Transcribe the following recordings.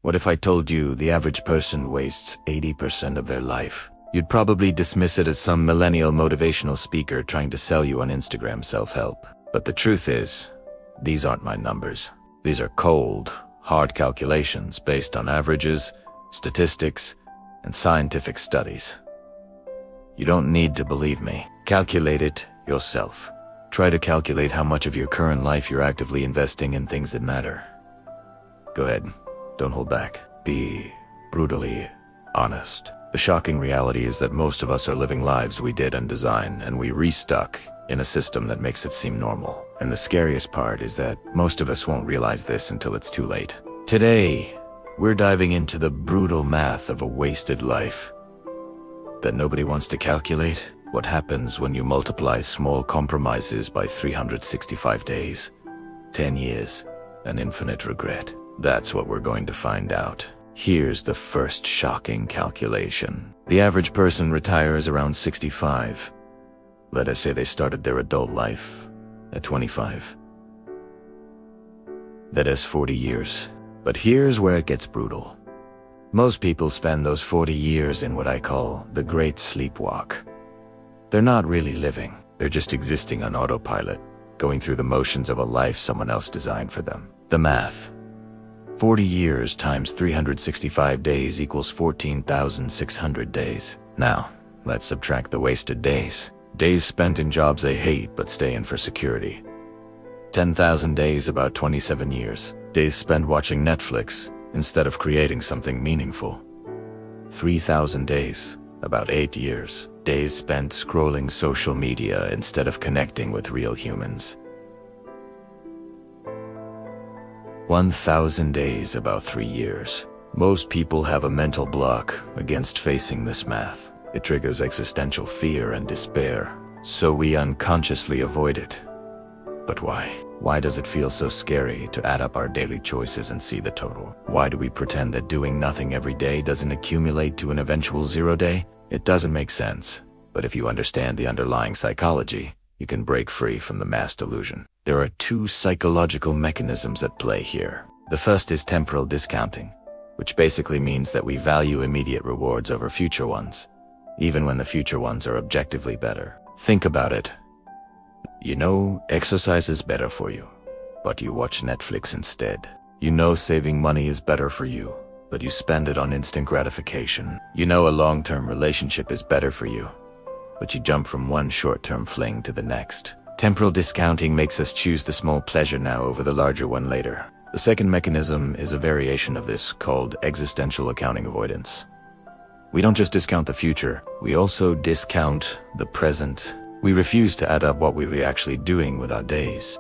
What if I told you the average person wastes 80% of their life? You'd probably dismiss it as some millennial motivational speaker trying to sell you on Instagram self-help. But the truth is, these aren't my numbers. These are cold, hard calculations based on averages, statistics, and scientific studies. You don't need to believe me. Calculate it yourself. Try to calculate how much of your current life you're actively investing in things that matter. Go ahead. Don't hold back. Be brutally honest. The shocking reality is that most of us are living lives we didn't design, and we restuck in a system that makes it seem normal. And the scariest part is that most of us won't realize this until it's too late. Today, we're diving into the brutal math of a wasted life that nobody wants to calculate. What happens when you multiply small compromises by 365 days, 10 years, and infinite regret? That's what we're going to find out. Here's the first shocking calculation. The average person retires around 65. Let us say they started their adult life at 25. That is 40 years. But here's where it gets brutal. Most people spend those 40 years in what I call the great sleepwalk. They're not really living. They're just existing on autopilot, going through the motions of a life someone else designed for them. The math. 40 years times 365 days equals 14,600 days. Now, let's subtract the wasted days. Days spent in jobs they hate but stay in for security. 10,000 days, about 27 years. Days spent watching Netflix instead of creating something meaningful. 3,000 days, about 8 years. Days spent scrolling social media instead of connecting with real humans. 1,000 days, about 3 years. Most people have a mental block against facing this math. It triggers existential fear and despair, so we unconsciously avoid it. But why? Why does it feel so scary to add up our daily choices and see the total? Why do we pretend that doing nothing every day doesn't accumulate to an eventual 0 day? It doesn't make sense. But if you understand the underlying psychology, you can break free from the mass delusion. There are two psychological mechanisms at play here. The first is temporal discounting, which basically means that we value immediate rewards over future ones, even when the future ones are objectively better. Think about it. You know exercise is better for you, but you watch Netflix instead. You know saving money is better for you, but you spend it on instant gratification. You know a long-term relationship is better for you, but you jump from one short-term fling to the next. Temporal discounting makes us choose the small pleasure now over the larger one later. The second mechanism is a variation of this called existential accounting avoidance. We don't just discount the future, we also discount the present. We refuse to add up what we were actually doing with our days,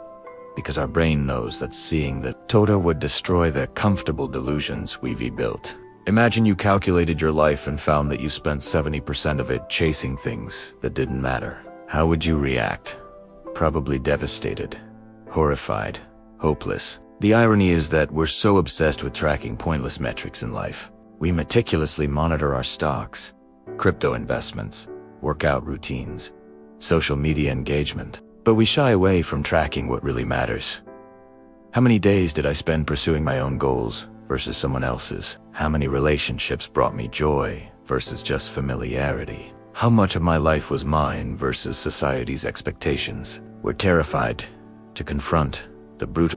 because our brain knows that seeing the total would destroy the comfortable delusions we've rebuilt. Imagine you calculated your life and found that you spent 70% of it chasing things that didn't matter. How would you react? Probably devastated, horrified, hopeless. The irony is that we're so obsessed with tracking pointless metrics in life. We meticulously monitor our stocks, crypto investments, workout routines, social media engagement, but we shy away from tracking what really matters. How many days did I spend pursuing my own goals versus someone else's? How many relationships brought me joy versus just familiarity? How much of my life was mine versus society's expectations? We're terrified to confront the brutal